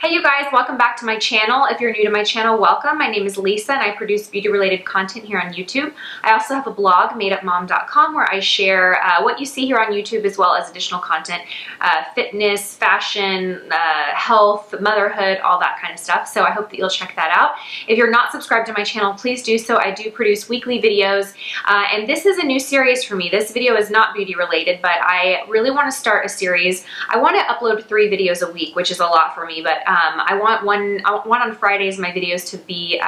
Hey you guys, welcome back to my channel. If you're new to my channel, welcome. My name is Lisa and I produce beauty-related content here on YouTube. I also have a blog, madeupmom.com, where I share what you see here on YouTube as well as additional content, fitness, fashion, health, motherhood, all that kind of stuff. So I hope that you'll check that out. If you're not subscribed to my channel, please do so. I do produce weekly videos and this is a new series for me. This video is not beauty related, but I really want to start a series. I want to upload 3 videos a week, which is a lot for me, but I want one on Fridays, my videos to be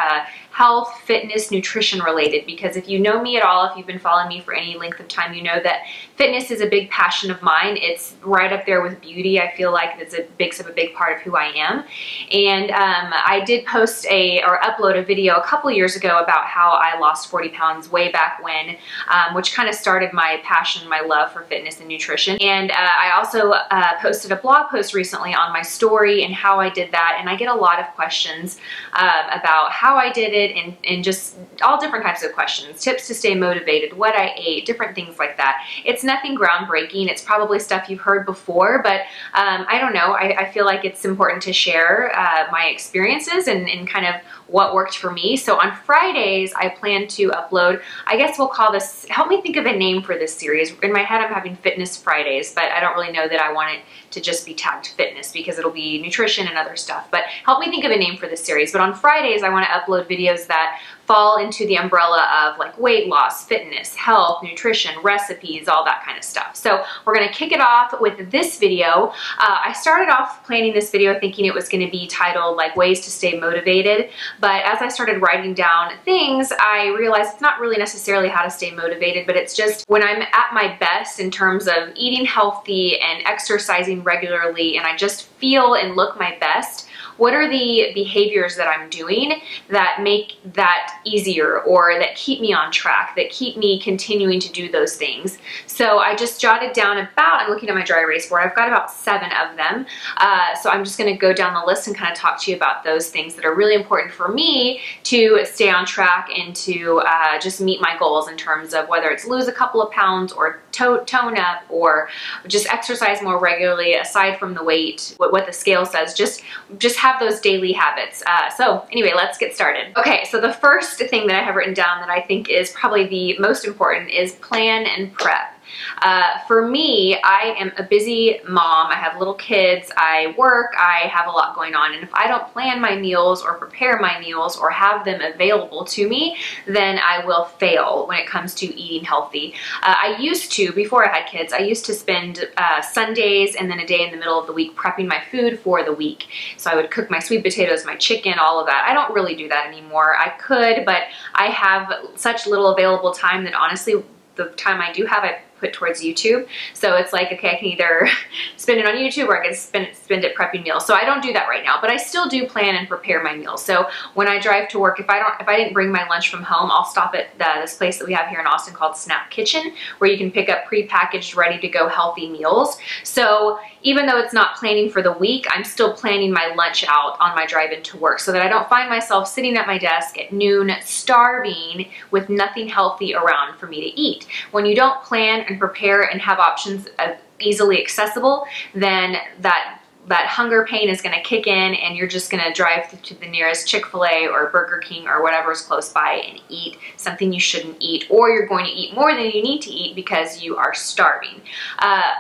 health, fitness, nutrition related, because if you know me at all, if you've been following me for any length of time, you know that fitness is a big passion of mine. It's right up there with beauty. I feel like it's a big part of who I am. And I did post or upload a video a couple years ago about how I lost 40 pounds way back when, which kind of started my passion, my love for fitness and nutrition. And I also posted a blog post recently on my story and how I did that. And I get a lot of questions about how I did it, and just all different types of questions, tips to stay motivated, what I ate, different things like that. It's nothing groundbreaking. It's probably stuff you've heard before, but I don't know. I feel like it's important to share my experiences and kind of what worked for me. So on Fridays, I plan to upload, I guess we'll call this, help me think of a name for this series. In my head, I'm having Fitness Fridays, but I don't really know that I want it to just be tagged fitness because it'll be nutrition and other stuff. But help me think of a name for this series. But on Fridays, I want to upload videos that fall into the umbrella of like weight loss, fitness, health, nutrition, recipes, all that kind of stuff. So we're going to kick it off with this video. I started off planning this video thinking it was going to be titled like ways to stay motivated. But as I started writing down things, I realized it's not really necessarily how to stay motivated, but it's just when I'm at my best in terms of eating healthy and exercising regularly, and I just feel and look my best, what are the behaviors that I'm doing that make that easier or that keep me on track, that keep me continuing to do those things? So I just jotted down I'm looking at my dry erase board, I've got about 7 of them. So I'm just gonna go down the list and kind of talk to you about those things that are really important for me to stay on track and to just meet my goals in terms of whether it's lose a couple of pounds or tone up or just exercise more regularly aside from the weight, what the scale says, just have those daily habits. So anyway, let's get started. Okay, so the first thing that I have written down that I think is probably the most important is plan and prep. For me, I am a busy mom. I have little kids, I work, I have a lot going on, and if I don't plan my meals or prepare my meals or have them available to me, then I will fail when it comes to eating healthy. I used to, before I had kids, I used to spend Sundays and then a day in the middle of the week prepping my food for the week. So I would cook my sweet potatoes, my chicken, all of that. I don't really do that anymore. I could, but I have such little available time that honestly, the time I do have, I put towards YouTube. So it's like, okay, I can either spend it on YouTube or I can spend it prepping meals. So I don't do that right now, but I still do plan and prepare my meals. So when I drive to work, if I didn't bring my lunch from home, I'll stop at this place that we have here in Austin called Snap Kitchen, where you can pick up prepackaged, ready to go healthy meals. So even though it's not planning for the week, I'm still planning my lunch out on my drive into work so that I don't find myself sitting at my desk at noon starving with nothing healthy around for me to eat. When you don't plan and prepare and have options easily accessible, then that hunger pain is going to kick in and you're just going to drive to the nearest Chick-fil-A or Burger King or whatever is close by and eat something you shouldn't eat, or you're going to eat more than you need to eat because you are starving.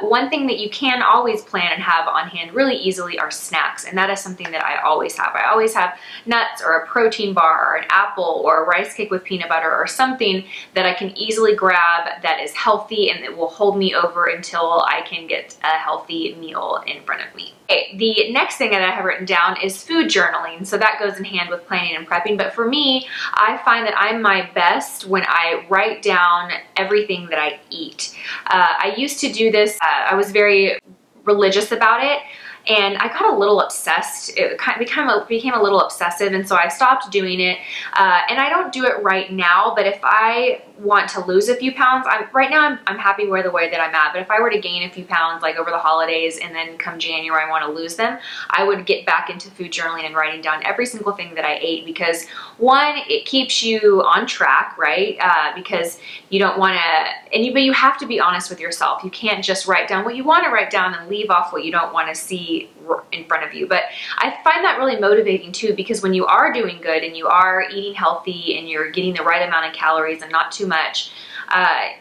One thing that you can always plan and have on hand really easily are snacks, and that is something that I always have. I always have nuts or a protein bar or an apple or a rice cake with peanut butter or something that I can easily grab that is healthy and that will hold me over until I can get a healthy meal in front of me. Okay, the next thing that I have written down is food journaling. So that goes in hand with planning and prepping. But for me, I find that I'm my best when I write down everything that I eat. I used to do this. I was very religious about it. And I got a little obsessed. It became a little obsessive, and so I stopped doing it. And I don't do it right now, but if I want to lose a few pounds, right now I'm happy with the way that I'm at, but if I were to gain a few pounds like over the holidays and then come January I want to lose them, I would get back into food journaling and writing down every single thing that I ate, because one, it keeps you on track, right? Because you don't want to, but you have to be honest with yourself. You can't just write down what you want to write down and leave off what you don't want to see in front of you. But I find that really motivating too, because when you are doing good and you are eating healthy and you're getting the right amount of calories and not too much,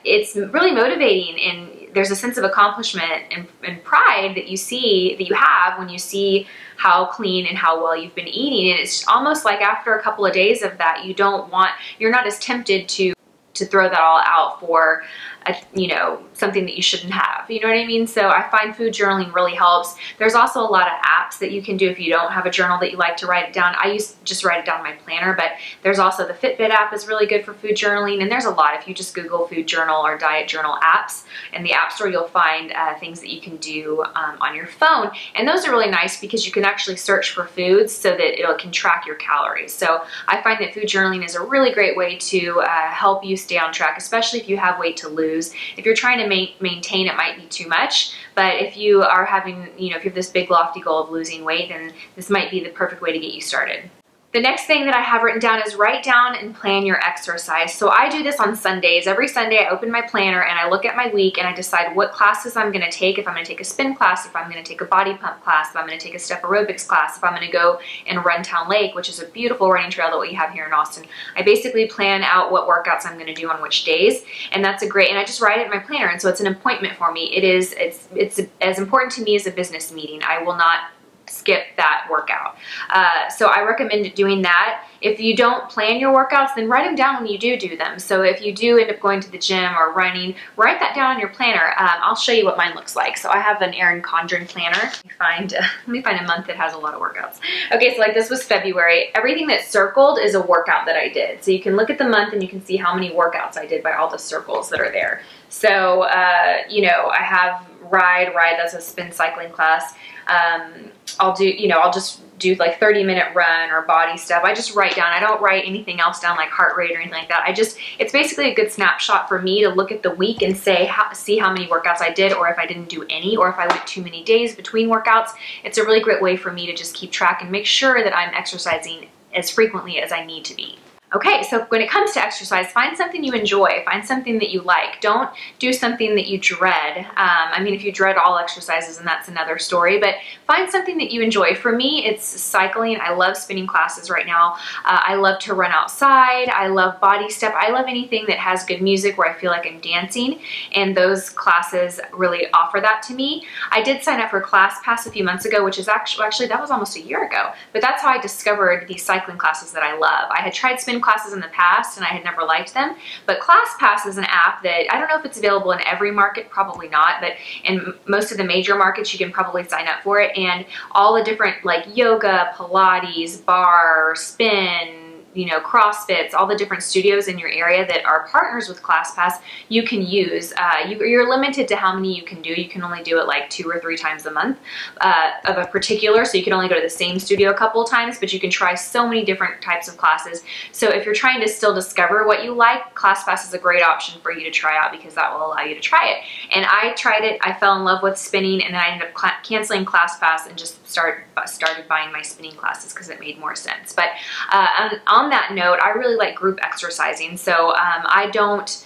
it's really motivating, and there's a sense of accomplishment and pride that you have when you see how clean and how well you've been eating. And it's almost like after a couple of days of that, you're not as tempted to throw that all out for something that you shouldn't have. You know what I mean? So I find food journaling really helps. There's also a lot of apps that you can do if you don't have a journal that you like to write it down. I used to just write it down in my planner, but there's also the Fitbit app is really good for food journaling. And there's a lot. If you just Google food journal or diet journal apps in the app store, you'll find things that you can do on your phone. And those are really nice because you can actually search for foods so that it can track your calories. So I find that food journaling is a really great way to help you stay on track, especially if you have weight to lose. If you're trying to maintain, it might be too much, but if you are having, if you have this big lofty goal of losing weight, then this might be the perfect way to get you started. The next thing that I have written down is write down and plan your exercise. So I do this on Sundays. Every Sunday I open my planner and I look at my week and I decide what classes I'm going to take. If I'm going to take a spin class, if I'm going to take a body pump class, if I'm going to take a step aerobics class, if I'm going to go and run Town Lake, which is a beautiful running trail that we have here in Austin. I basically plan out what workouts I'm going to do on which days, and that's and I just write it in my planner, and so it's an appointment for me. It's as important to me as a business meeting. I will not skip that workout. So I recommend doing that. If you don't plan your workouts, then write them down when you do them. So if you do end up going to the gym or running, write that down on your planner. I'll show you what mine looks like. So I have an Erin Condren planner. Let me find a month that has a lot of workouts. Okay, so like this was February. Everything that's circled is a workout that I did. So you can look at the month and you can see how many workouts I did by all the circles that are there. So, I have Ride, that's a spin cycling class. I'll just do like 30-minute run or body step. I just write down. I don't write anything else down like heart rate or anything like that. It's basically a good snapshot for me to look at the week and see how many workouts I did, or if I didn't do any, or if I went too many days between workouts. It's a really great way for me to just keep track and make sure that I'm exercising as frequently as I need to be. Okay, so when it comes to exercise, find something you enjoy, find something that you like. Don't do something that you dread. If you dread all exercises, and that's another story, but find something that you enjoy. For me, it's cycling. I love spinning classes right now. I love to run outside. I love body step. I love anything that has good music where I feel like I'm dancing, and those classes really offer that to me. I did sign up for ClassPass a few months ago, which is actually that was almost a year ago, but that's how I discovered these cycling classes that I love. I had tried spin classes in the past and I had never liked them, but ClassPass is an app that I don't know if it's available in every market, probably not, but in most of the major markets you can probably sign up for it, and all the different like yoga, Pilates, bar, spin, CrossFits, all the different studios in your area that are partners with ClassPass, you can use. You're limited to how many you can do. You can only do it like 2 or 3 times a month of a particular, so you can only go to the same studio a couple of times, but you can try so many different types of classes. So if you're trying to still discover what you like, ClassPass is a great option for you to try out, because that will allow you to try it. And I tried it, I fell in love with spinning, and then I ended up canceling ClassPass and just started buying my spinning classes because it made more sense. But on that note, I really like group exercising. So I don't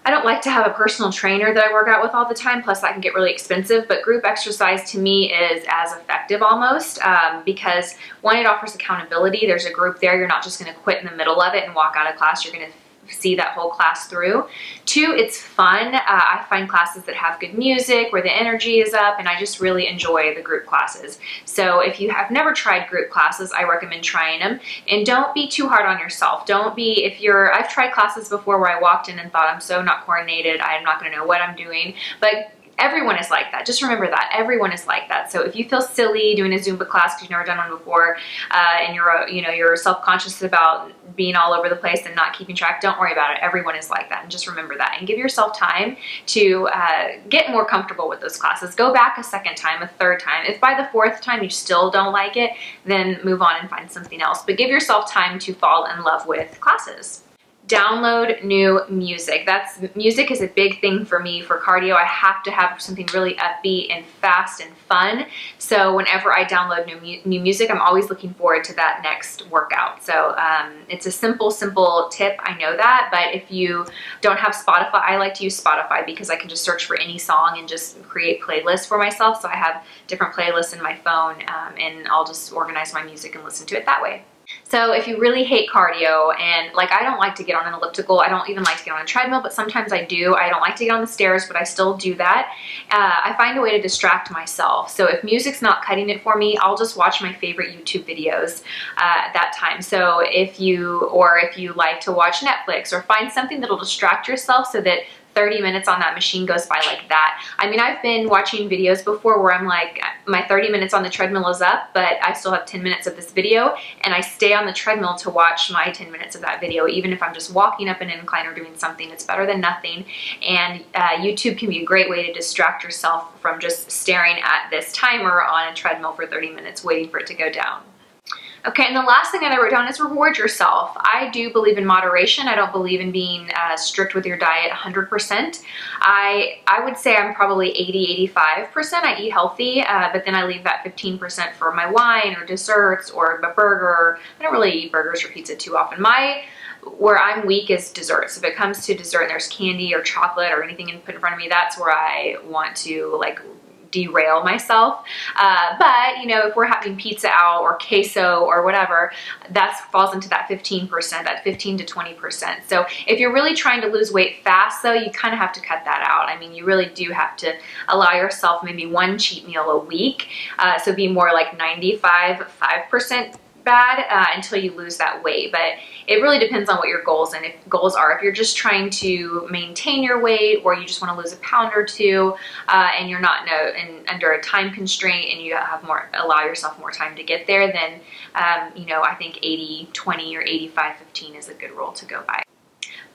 like to have a personal trainer that I work out with all the time, plus that can get really expensive, but group exercise to me is as effective almost, because one, it offers accountability. There's a group there. You're not just going to quit in the middle of it and walk out of class. You're going to see that whole class through. 2, it's fun. I find classes that have good music, where the energy is up, and I just really enjoy the group classes. So if you have never tried group classes, I recommend trying them, and don't be too hard on yourself. I've tried classes before where I walked in and thought, I'm so not coordinated, I'm not going to know what I'm doing, but everyone is like that. Just remember that. Everyone is like that. So if you feel silly doing a Zumba class because you've never done one before, and you're self-conscious about being all over the place and not keeping track, don't worry about it. Everyone is like that. And just remember that. And give yourself time to get more comfortable with those classes. Go back a second time, a third time. If by the 4th time you still don't like it, then move on and find something else. But give yourself time to fall in love with classes. download new music. Music is a big thing for me for cardio. I have to have something really upbeat and fast and fun. So whenever I download new music, I'm always looking forward to that next workout. So it's a simple tip, I know that, but if you don't have Spotify, I like to use Spotify because I can just search for any song and just create playlists for myself. So I have different playlists in my phone, and I'll just organize my music and listen to it that way. So if you really hate cardio, and like I don't like to get on an elliptical, I don't even like to get on a treadmill, but sometimes I do. I don't like to get on the stairs, but I still do that. I find a way to distract myself. So if music's not cutting it for me, I'll just watch my favorite YouTube videos at that time. So if you like to watch Netflix, or find something that'll distract yourself so that 30 minutes on that machine goes by like that. I mean, I've been watching videos before where I'm like, my 30 minutes on the treadmill is up, but I still have 10 minutes of this video, and I stay on the treadmill to watch my 10 minutes of that video. Even if I'm just walking up an incline or doing something, it's better than nothing. And YouTube can be a great way to distract yourself from just staring at this timer on a treadmill for 30 minutes waiting for it to go down. Okay, and the last thing that I wrote down is reward yourself. I do believe in moderation. I don't believe in being strict with your diet 100%. I would say I'm probably 80-85%. I eat healthy, but then I leave that 15% for my wine or desserts or a burger. I don't really eat burgers or pizza too often. Where I'm weak is desserts. If it comes to dessert and there's candy or chocolate or anything put in front of me, that's where I want to like derail myself. But you know, if we're having pizza out or queso or whatever, that falls into that 15%, that 15 to 20%. So if you're really trying to lose weight fast though, you kind of have to cut that out. I mean, you really do have to allow yourself maybe one cheat meal a week. So be more like 5% bad until you lose that weight. But it really depends on what your goals are. If you're just trying to maintain your weight, or you just want to lose a pound or two, and you're not under a time constraint, and you allow yourself more time to get there, then you know, I think 80-20 or 85-15 is a good rule to go by.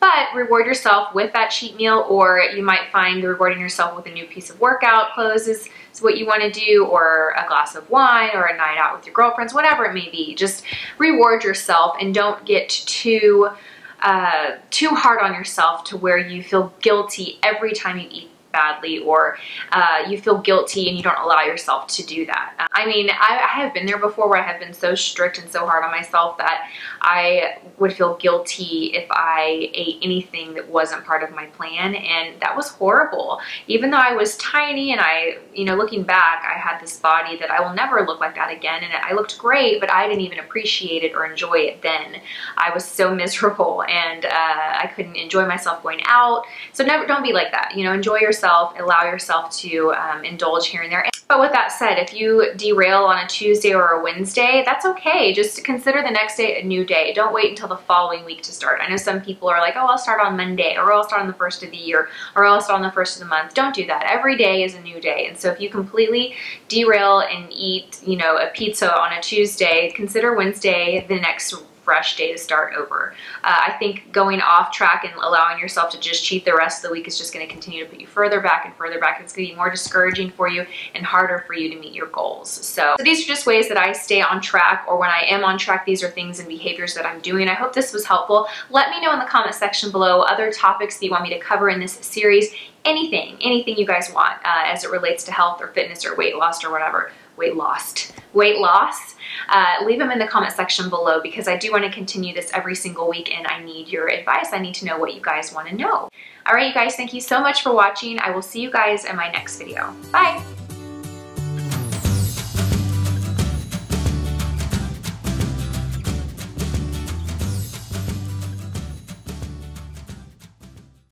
But reward yourself with that cheat meal, or you might find rewarding yourself with a new piece of workout clothes is what you want to do, or a glass of wine, or a night out with your girlfriends, whatever it may be. Just reward yourself and don't get too hard on yourself to where you feel guilty every time you eat badly, or you feel guilty and you don't allow yourself to do that. I mean, I have been there before where I have been so strict and so hard on myself that I would feel guilty if I ate anything that wasn't part of my plan, and that was horrible. Even though I was tiny, and you know, looking back, I had this body that I will never look like that again, and I looked great, but I didn't even appreciate it or enjoy it then. I was so miserable, and I couldn't enjoy myself going out. So don't be like that. You know, enjoy yourself, allow yourself to indulge here and there. But with that said, if you derail on a Tuesday or a Wednesday, that's okay. Just consider the next day a new day. Don't wait until the following week to start. I know some people are like, oh, I'll start on Monday, or I'll start on the 1st of the year, or I'll start on the 1st of the month. Don't do that. Every day is a new day. And so if you completely derail and eat, you know, a pizza on a Tuesday, consider Wednesday the next fresh day to start over. I think going off track and allowing yourself to just cheat the rest of the week is just going to continue to put you further back and further back. It's going to be more discouraging for you and harder for you to meet your goals. So these are just ways that I stay on track, or when I am on track, these are things and behaviors that I'm doing. I hope this was helpful. Let me know in the comment section below other topics that you want me to cover in this series. Anything you guys want as it relates to health or fitness or weight loss or whatever. Weight loss. Leave them in the comment section below, because I do want to continue this every single week, and I need your advice. I need to know what you guys want to know. All right, you guys, thank you so much for watching. I will see you guys in my next video. Bye.